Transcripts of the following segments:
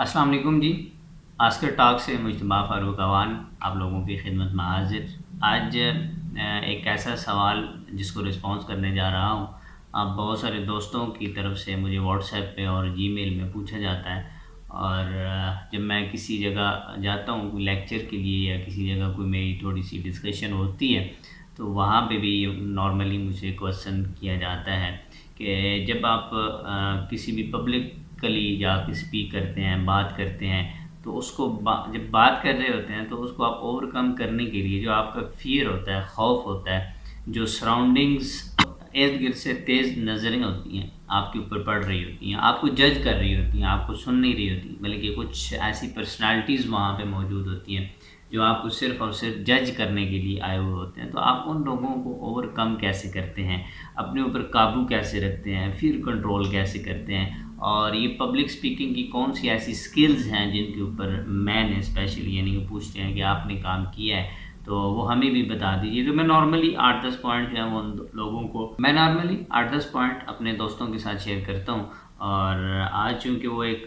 अस्सलाम वालेकुम जी। Ask her talk से मुजतबा फ़ारूक अवान आप लोगों की खिदमत में हाजिर। आज एक ऐसा सवाल जिसको रिस्पॉन्स करने जा रहा हूँ। अब बहुत सारे दोस्तों की तरफ से मुझे व्हाट्सएप पे और जीमेल में पूछा जाता है, और जब मैं किसी जगह जाता हूँ कोई लेक्चर के लिए या किसी जगह कोई मेरी थोड़ी सी डिस्कशन होती है, तो वहाँ पे भी नॉर्मली मुझे क्वेश्चन किया जाता है कि जब आप किसी भी पब्लिकली जाके स्पीक करते हैं, बात करते हैं, तो उसको जब बात कर रहे होते हैं तो उसको आप ओवरकम करने के लिए जो आपका फ़ियर होता है, खौफ होता है, जो सराउंडिंग्स इर्द-गिर्द से तेज़ नज़रें होती हैं, आपके ऊपर पड़ रही होती हैं, आपको जज कर रही होती हैं, आपको सुन नहीं रही होती, बल्कि कुछ ऐसी पर्सनैलिटीज़ वहाँ पे मौजूद होती हैं, जो आपको सिर्फ़ और सिर्फ जज करने के लिए आए हुए होते हैं। तो आप उन लोगों को ओवरकम कैसे करते हैं? अपने ऊपर काबू कैसे रखते हैं? फ़ियर कंट्रोल कैसे करते हैं? और ये पब्लिक स्पीकिंग की कौन-सी ऐसी स्किल्स हैं जिनके ऊपर मैंने स्पेशली, यानी कि पूछते हैं कि आपने काम किया है, तो वो हमें भी बता दीजिए। तो मैं नॉर्मली 8-10 पॉइंट जो है वो उन लोगों को मैं नॉर्मली 8-10 पॉइंट अपने दोस्तों के साथ शेयर करता हूँ। और आज चूँकि वो एक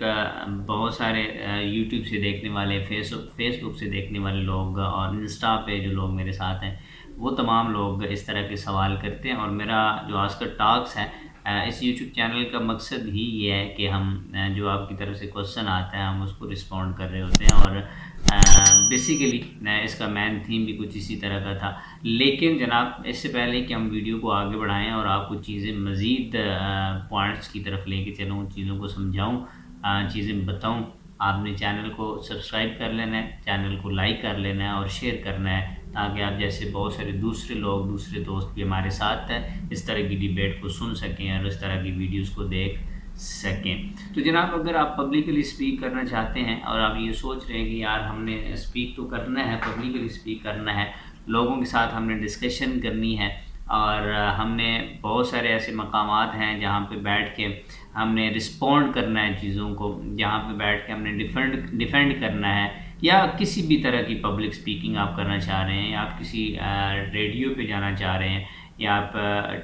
बहुत सारे यूट्यूब से देखने वाले, फेसबुक से देखने वाले लोग और इंस्टा पे जो लोग मेरे साथ हैं, वो तमाम लोग इस तरह के सवाल करते हैं। और मेरा जो आस्कर टॉक्स है, इस यूट्यूब चैनल का मकसद ही ये है कि हम जो आपकी तरफ से क्वेश्चन आता है हम उसको रिस्पॉन्ड कर रहे होते हैं। और बेसिकली इसका मेन थीम भी कुछ इसी तरह का था। लेकिन जनाब, इससे पहले कि हम वीडियो को आगे बढ़ाएं और आपको चीज़ें मज़ीद पॉइंट्स की तरफ लेके चलूँ, चीज़ों को समझाऊँ, चीज़ें बताऊँ, आपने चैनल को सब्सक्राइब कर लेना है, चैनल को लाइक कर लेना है और शेयर करना है, ताकि आप जैसे बहुत सारे दूसरे लोग, दूसरे दोस्त भी हमारे साथ हैं, इस तरह की डिबेट को सुन सकें और इस तरह की वीडियोस को देख सकें। तो जनाब, अगर आप पब्लिकली स्पीक करना चाहते हैं और आप ये सोच रहे हैं कि यार हमने स्पीक तो करना है, पब्लिकली स्पीक करना है, लोगों के साथ हमने डिस्कशन करनी है, और हमने बहुत सारे ऐसे मकामात हैं जहाँ पे बैठ के हमने रिस्पॉन्ड करना है चीज़ों को, जहाँ पे बैठ के हमने डिफेंड करना है, या किसी भी तरह की पब्लिक स्पीकिंग आप करना चाह रहे हैं, या आप किसी रेडियो पे जाना चाह रहे हैं, या आप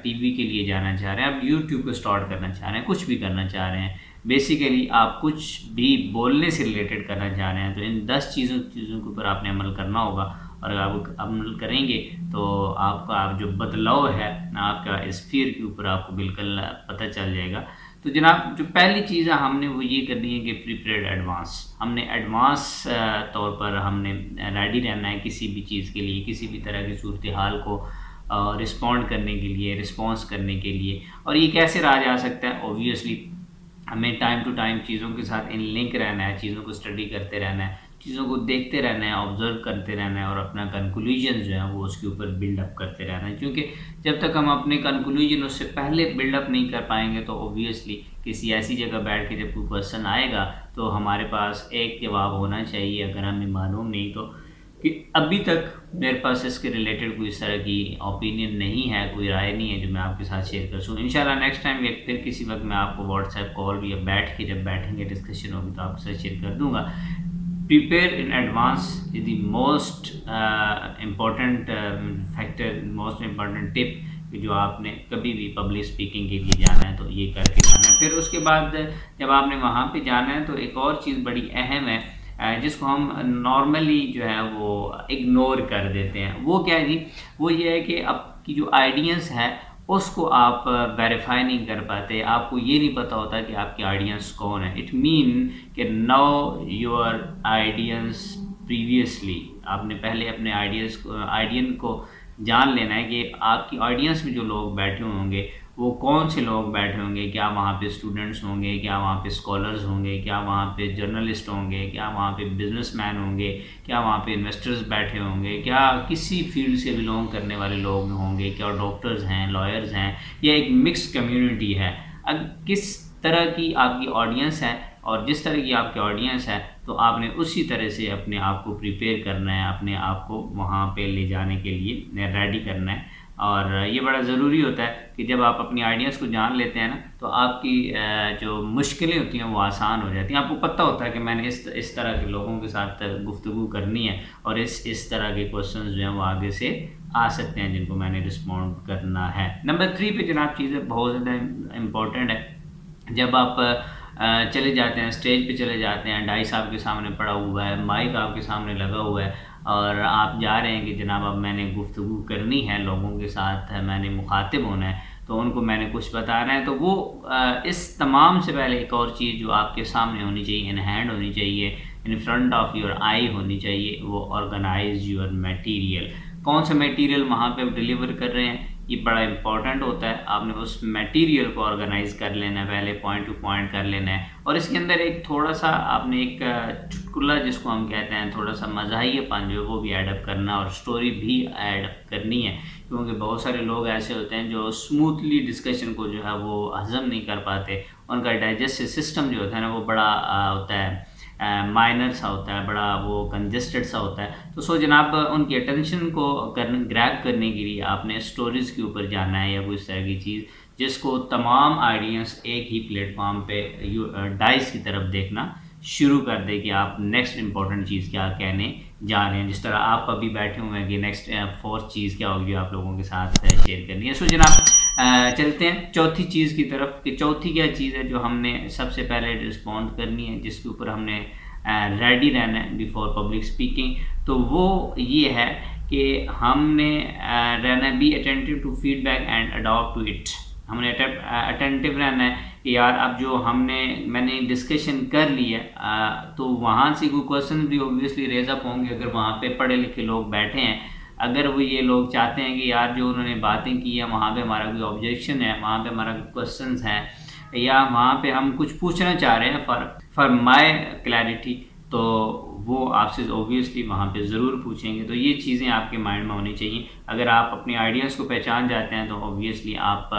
टीवी के लिए जाना चाह रहे हैं, आप यूट्यूब को स्टार्ट करना चाह रहे हैं, कुछ भी करना चाह रहे हैं, बेसिकली आप कुछ भी बोलने से रिलेटेड करना चाह रहे हैं, तो इन 10 चीज़ों के ऊपर आपने अमल करना होगा। और अगर आप अमल करेंगे तो आपका जो बदलाव है आपका इस फ़ियर के ऊपर आपको बिल्कुल पता चल जाएगा। तो जनाब, जो पहली चीज़ है हमने वो ये करनी है कि प्रिपेयर्ड एडवांस, हमने एडवांस तौर पर हमने रेडी रहना है किसी भी चीज़ के लिए, किसी भी तरह की सूरत हाल को रिस्पॉन्ड करने के लिए, रिस्पॉन्स करने के लिए। और ये कैसे रहा जा सकता है? ऑब्वियसली हमें टाइम टू टाइम चीज़ों के साथ इन लिंक रहना है, चीज़ों को स्टडी करते रहना है, चीज़ों को देखते रहना है, ऑब्ज़र्व करते रहना है, और अपना कंक्लूजन जो है वो उसके ऊपर बिल्डअप करते रहना है। क्योंकि जब तक हम अपने कंक्लूजन उससे पहले बिल्डअप नहीं कर पाएंगे, तो ऑब्वियसली किसी ऐसी जगह बैठ के जब कोई क्वेश्चन आएगा तो हमारे पास एक जवाब होना चाहिए, अगर हमें मालूम नहीं तो, कि अभी तक मेरे पास इसके रिलेटेड कोई इस तरह की ओपिनियन नहीं है, कोई राय नहीं है जो मैं आपके साथ शेयर कर सकूँ। इंशाल्लाह नेक्स्ट टाइम या फिर किसी वक्त मैं आपको व्हाट्सएप कॉल या बैठ के जब बैठेंगे डिस्कशन होगी तो आपके साथ शेयर कर दूँगा। Prepare in advance is the most important factor, most important tip, जो आपने कभी भी पब्लिक स्पीकिंग के लिए जाना है तो ये करके जाना है। फिर उसके बाद जब आपने वहाँ पे जाना है तो एक और चीज़ बड़ी अहम है, जिसको हम नॉर्मली जो है वो इग्नोर कर देते हैं। वो क्या है जी? वो ये है कि आपकी जो आइडियंस है उसको आप वेरीफाई नहीं कर पाते, आपको ये नहीं पता होता कि आपकी आइडियंस कौन है। इट मीन कि नो योर आइडियंस प्रीवियसली, आपने पहले अपने आइडियन को जान लेना है कि आपकी ऑडियंस में जो लोग बैठे होंगे वो कौन से लोग बैठे होंगे। क्या वहाँ पे स्टूडेंट्स होंगे, क्या वहाँ पे स्कॉलर्स होंगे, क्या वहाँ पे जर्नलिस्ट होंगे, क्या वहाँ पे बिजनेसमैन होंगे, क्या वहाँ पे इन्वेस्टर्स बैठे होंगे, क्या किसी फील्ड से बिलोंग करने वाले लोग होंगे, क्या डॉक्टर्स हैं, लॉयर्स हैं, या एक मिक्स कम्युनिटी है। अब किस तरह की आपकी ऑडियंस है और जिस तरह की आपकी ऑडियंस है, तो आपने उसी तरह से अपने आप को प्रिपेयर करना है, अपने आप को वहाँ पे ले जाने के लिए रेडी करना है। और ये बड़ा ज़रूरी होता है कि जब आप अपनी आइडियाज़ को जान लेते हैं ना, तो आपकी जो मुश्किलें होती हैं वो आसान हो जाती हैं। आपको पता होता है कि मैंने इस तरह के लोगों के साथ गुफ्तगू करनी है, और इस तरह के क्वेश्चंस जो हैं वो आगे से आ सकते हैं जिनको मैंने रिस्पॉन्ड करना है। नंबर 3 पे जनाब चीज़ें बहुत ज़्यादा इम्पोर्टेंट है। जब आप चले जाते हैं, स्टेज पे चले जाते हैं, डाइस आपके सामने पड़ा हुआ है, माइक आपके सामने लगा हुआ है और आप जा रहे हैं कि जनाब अब मैंने गुफ्तगू करनी है लोगों के साथ, मैंने मुखातिब होना है, तो उनको मैंने कुछ बताना है, तो वो इस तमाम से पहले एक और चीज़ जो आपके सामने होनी चाहिए, इन हैंड होनी चाहिए, इन फ्रंट ऑफ योर आई होनी चाहिए, वो ऑर्गेनाइज योर मटेरियल। कौन सा मटेरियल वहाँ पे डिलीवर कर रहे हैं ये बड़ा इंपॉर्टेंट होता है। आपने उस मटेरियल को ऑर्गेनाइज कर लेना है, पहले पॉइंट टू पॉइंट कर लेना है, और इसके अंदर एक थोड़ा सा आपने एक चुटकुला जिसको हम कहते हैं, थोड़ा सा मज़ाहियापन जो है वो भी ऐडअप करना और स्टोरी भी ऐडअप करनी है, क्योंकि बहुत सारे लोग ऐसे होते हैं जो स्मूथली डिस्कशन को जो है वो हज़म नहीं कर पाते, उनका डाइजेस्टिव सिस्टम जो होता है ना वो बड़ा होता है माइनर सा होता है, बड़ा वो कंजेस्टेड सा होता है। तो जनाब उनकी अटेंशन को ग्रैब करने के लिए आपने स्टोरीज़ के ऊपर जाना है या कोई इस तरह की चीज़ जिसको तमाम आइडियंस एक ही प्लेटफॉर्म पे डाइस की तरफ देखना शुरू कर दे कि आप नेक्स्ट इंपॉर्टेंट चीज़ क्या कहने जा रहे हैं। जिस तरह आप अभी बैठे हुए हैं कि नेक्स्ट फोर्थ चीज़ क्या होगी आप लोगों के साथ शेयर करनी है। जनाब चलते हैं चौथी चीज़ की तरफ कि चौथी क्या चीज़ है जो हमने सबसे पहले रिस्पॉन्ड करनी है, जिसके ऊपर हमने रेडी रहना है बिफोर पब्लिक स्पीकिंग। तो वो ये है कि हमने रहना है be attentive to feedback and adopt to it. हमने अटेंटिव रहना है कि यार अब जो मैंने डिस्कशन कर ली है तो वहाँ से कोई क्वेश्चन भी ऑब्वियसली रेज अप होंगे। अगर वहाँ पे पढ़े लिखे लोग बैठे हैं, अगर वो ये लोग चाहते हैं कि यार जो उन्होंने बातें की है वहाँ पे हमारा कोई ऑब्जेक्शन है, वहाँ पे हमारा क्वेश्चंस हैं, या वहाँ पे हम कुछ पूछना चाह रहे हैं फॉर माय क्लैरिटी, तो वो आपसे ऑब्वियसली वहाँ पे ज़रूर पूछेंगे। तो ये चीज़ें आपके माइंड में होनी चाहिए। अगर आप अपने आइडियाज़ को पहचान जाते हैं तो ऑब्वियसली आप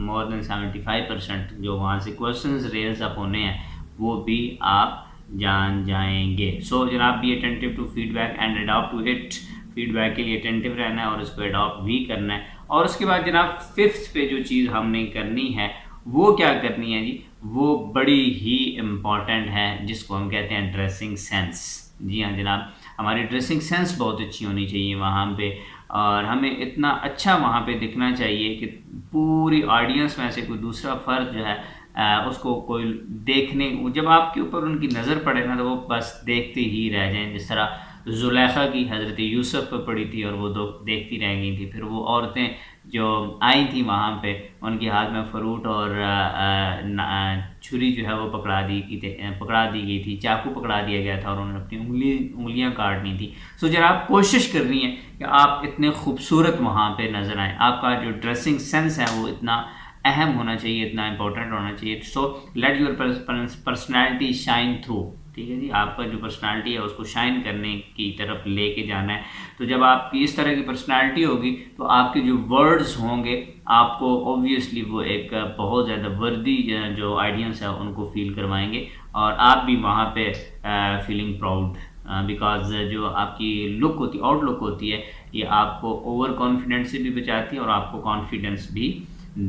मोर देन 75% जो वहाँ से क्वेश्चंस रेज अप होने हैं वो भी आप जान जाएंगे। जनाब be attentive to feedback and adopt to it. Feedback के लिए अटेंटिव रहना है और इसको अडॉप्ट भी करना है। और उसके बाद जनाब फिफ्थ पे जो चीज़ हमने करनी है वो क्या करनी है जी, वो बड़ी ही इम्पॉर्टेंट है, जिसको हम कहते हैं ड्रेसिंग सेंस। जी हाँ जनाब, हमारी ड्रेसिंग सेंस बहुत अच्छी होनी चाहिए वहाँ पे, और हमें इतना अच्छा वहाँ पे दिखना चाहिए कि पूरी ऑडियंस में से कोई दूसरा फ़र्द जो है उसको कोई देखने, जब आपके ऊपर उनकी नज़र पड़े ना तो वो बस देखते ही रह जाएं। जिस तरह जुलेखा की हज़रत यूसुफ पर पड़ी थी और वो देखती रह गई थी। फिर वो औरतें जो आई थी वहाँ पे, उनके हाथ में फ्रूट और छुरी जो है वो पकड़ा दी गई थी, चाकू पकड़ा दिया गया था और उन्होंने अपनी उंगलियाँ काटनी थी। जनाब कोशिश करनी है कि आप इतने खूबसूरत वहाँ पे नज़र आएँ। आपका जो ड्रेसिंग सेंस है वो इतना अहम होना चाहिए, इतना इम्पोर्टेंट होना चाहिए। Let your personality shine through. ठीक है जी, आपका जो पर्सनालिटी है उसको शाइन करने की तरफ लेके जाना है। तो जब आपकी इस तरह की पर्सनालिटी होगी तो आपके जो वर्ड्स होंगे आपको ऑब्वियसली वो एक बहुत ज़्यादा वर्दी जो आइडियंस है उनको फील करवाएंगे, और आप भी वहाँ पे फीलिंग प्राउड, बिकॉज जो आपकी लुक होती है, आउटलुक होती है, ये आपको ओवर कॉन्फिडेंस से भी बचाती है और आपको कॉन्फिडेंस भी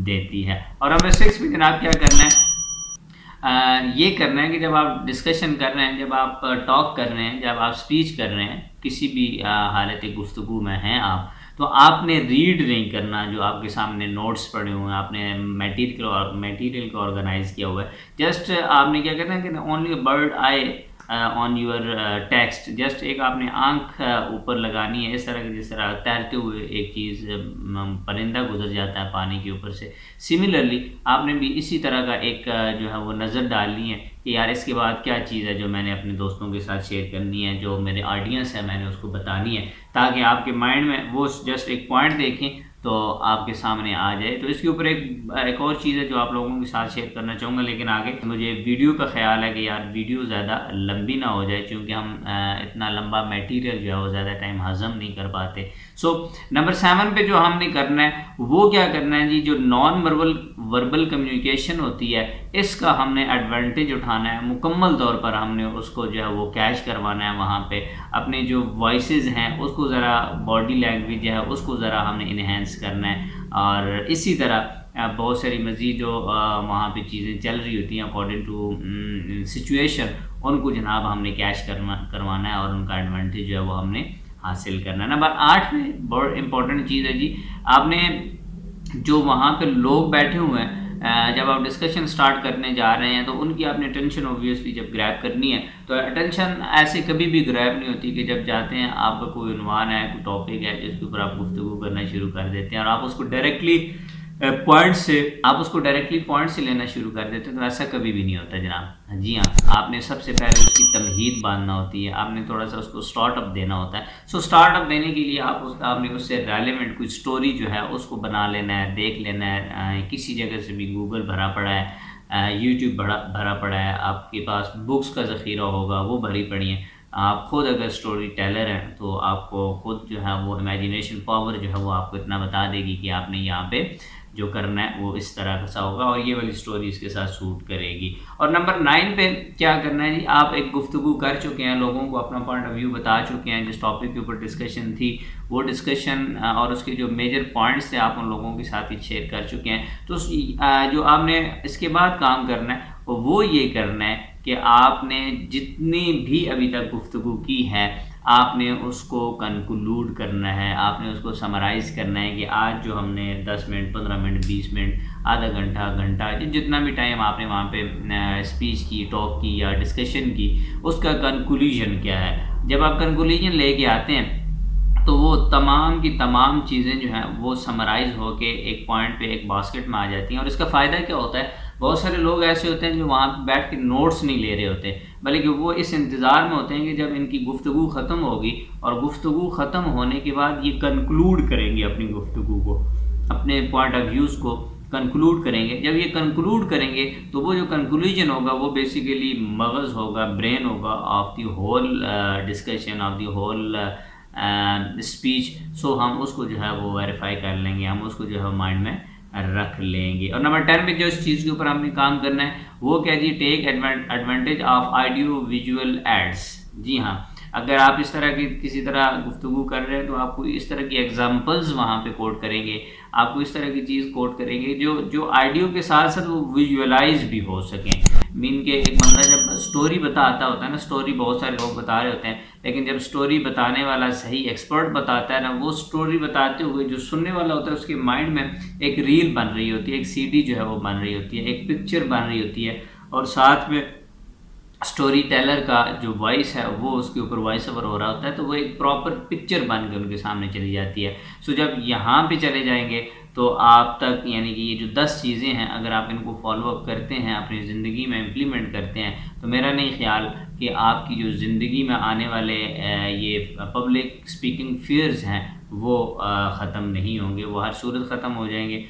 देती है। और हमें 6 में जनाब क्या करना है, ये करना है कि जब आप डिस्कशन कर रहे हैं, जब आप टॉक कर रहे हैं, जब आप स्पीच कर रहे हैं, किसी भी हालत गुफ्तगू में हैं आप, तो आपने रीड नहीं करना जो आपके सामने नोट्स पड़े हुए हैं, आपने मटेरियल को ऑर्गेनाइज किया हुआ है। जस्ट आपने क्या करना है कि only bird eye on your text, just एक आपने आंख ऊपर लगानी है, इस तरह की जिस तरह तैरते हुए एक चीज़ परिंदा गुजर जाता है पानी के ऊपर से, सिमिलरली आपने भी इसी तरह का एक जो है वो नज़र डालनी है कि यार इसके बाद क्या चीज़ है जो मैंने अपने दोस्तों के साथ शेयर करनी है, जो मेरे ऑडियंस है मैंने उसको बतानी है, ताकि आपके माइंड में वो जस्ट एक पॉइंट देखें तो आपके सामने आ जाए। तो इसके ऊपर एक और चीज़ है जो आप लोगों के साथ शेयर करना चाहूँगा, लेकिन आगे मुझे वीडियो का ख्याल है कि यार वीडियो ज़्यादा लंबी ना हो जाए, क्योंकि हम इतना लंबा मटेरियल जो है वो ज़्यादा टाइम हज़म नहीं कर पाते। नंबर 7 पे जो हमने करना है वो क्या करना है जी, जो नॉन वर्बल कम्युनिकेशन होती है इसका हमने एडवांटेज उठाना है, मुकम्मल तौर पर हमने उसको जो है वो कैच करवाना है। वहाँ पे अपने जो वॉइसेस हैं उसको ज़रा, बॉडी लैंग्वेज है उसको ज़रा हमने इन्हेंस करना है, और इसी तरह बहुत सारी मज़ीद जो वहाँ पे चीज़ें चल रही होती हैं अकॉर्डिंग टू सिचुएशन, उनको जनाब हमने कैच करवाना है और उनका एडवांटेज जो है वो हमने हासिल करना है। नंबर 8 में बहुत इंपॉर्टेंट चीज़ है जी, आपने जो वहाँ पे लोग बैठे हुए हैं जब आप डिस्कशन स्टार्ट करने जा रहे हैं तो उनकी आपने अटेंशन ऑब्वियसली जब ग्रैब करनी है तो अटेंशन ऐसे कभी भी ग्रैब नहीं होती कि जब जाते हैं आपका कोई उन्वान है, कोई टॉपिक है जिसके ऊपर आप गुफ्तगू करना शुरू कर देते हैं और आप उसको डायरेक्टली पॉइंट से लेना शुरू कर देते हैं, तो ऐसा कभी भी नहीं होता जनाब। जी हाँ, आपने सबसे पहले उसकी तमहीद बांधना होती है, आपने थोड़ा सा उसको स्टार्टअप देना होता है। सो स्टार्टअप देने के लिए आपने उससे रेलेवेंट कोई स्टोरी जो है उसको बना लेना है, देख लेना है। किसी जगह से भी गूगल भरा पड़ा है, यूट्यूब भरा पड़ा है, आपके पास बुक्स का ज़ख़ीरा होगा, वो भरी पड़ी हैं। आप खुद अगर स्टोरी टेलर हैं तो आपको खुद जो है वो इमेजिनेशन पावर जो है वो आपको इतना बता देगी कि आपने यहाँ पे जो करना है वो इस तरह सा होगा और ये वाली स्टोरी इसके साथ सूट करेगी। और नंबर 9 पे क्या करना है जी, आप एक गुफ्तगू कर चुके हैं, लोगों को अपना पॉइंट ऑफ व्यू बता चुके हैं, जिस टॉपिक के ऊपर डिस्कशन थी वो डिस्कशन और उसके जो मेजर पॉइंट्स थे आप उन लोगों के साथ ही शेयर कर चुके हैं। तो जो आपने इसके बाद काम करना है वो ये करना है कि आपने जितनी भी अभी तक गुफ्तगू की है आपने उसको कंक्लूड करना है, आपने उसको समराइज़ करना है कि आज जो हमने 10 मिनट, 15 मिनट, 20 मिनट, आधा घंटा जितना भी टाइम आपने वहाँ पे स्पीच की, टॉक की या डिस्कशन की, उसका कंक्लूजन क्या है। जब आप कंक्लूजन लेके आते हैं तो वो तमाम की तमाम चीज़ें जो हैं वो समराइज़ होके एक पॉइंट पे एक बास्केट में आ जाती हैं। और इसका फ़ायदा क्या होता है, बहुत सारे लोग ऐसे होते हैं जो वहाँ पे बैठ के नोट्स नहीं ले रहे होते, बल्कि वो इस इंतज़ार में होते हैं कि जब इनकी गुफ्तगू ख़त्म होगी और गुफ्तगू ख़त्म होने के बाद ये कंक्लूड करेंगे अपनी गुफ्तगू को, अपने पॉइंट ऑफ व्यूज़ को कंक्लूड करेंगे। जब ये कंक्लूड करेंगे तो वो जो कंक्लूजन होगा वो बेसिकली मगज़ होगा, ब्रेन होगा of the whole discussion, of the whole speech. So हम उसको जो है वो वेरीफाई कर लेंगे, हम उसको जो है माइंड में रख लेंगे। और नंबर 10 पे जो इस चीज़ के ऊपर हमने काम करना है वो क्या जी, take advantage of audio visual aids. जी हाँ, अगर आप इस तरह की किसी तरह गुफ्तगू कर रहे हैं तो आपको इस तरह की एग्जांपल्स वहाँ पे कोट करेंगे, आपको इस तरह की चीज़ कोट करेंगे जो ऑडियो के साथ साथ वो विजुअलाइज भी हो सकें। मीन के एक बंदा जब स्टोरी बताता होता है ना, स्टोरी बहुत सारे लोग बता रहे होते हैं, लेकिन जब स्टोरी बताने वाला सही एक्सपर्ट बताता है ना, वो स्टोरी बताते हुए जो सुनने वाला होता है उसके माइंड में एक रील बन रही होती है, एक सीडी जो है वो बन रही होती है, एक पिक्चर बन रही होती है और साथ में स्टोरी टेलर का जो वॉइस है वो उसके ऊपर वॉइस ओवर हो रहा होता है, तो वो एक प्रॉपर पिक्चर बन के उनके सामने चली जाती है। सो जब यहाँ पे चले जाएंगे तो आप तक, यानी कि ये जो 10 चीज़ें हैं अगर आप इनको फॉलो अप करते हैं, अपनी ज़िंदगी में इम्प्लीमेंट करते हैं, तो मेरा नहीं ख्याल कि आपकी जो ज़िंदगी में आने वाले ये पब्लिक स्पीकिंग फियर्स हैं वो ख़त्म नहीं होंगे, वो हर सूरत ख़त्म हो जाएंगे।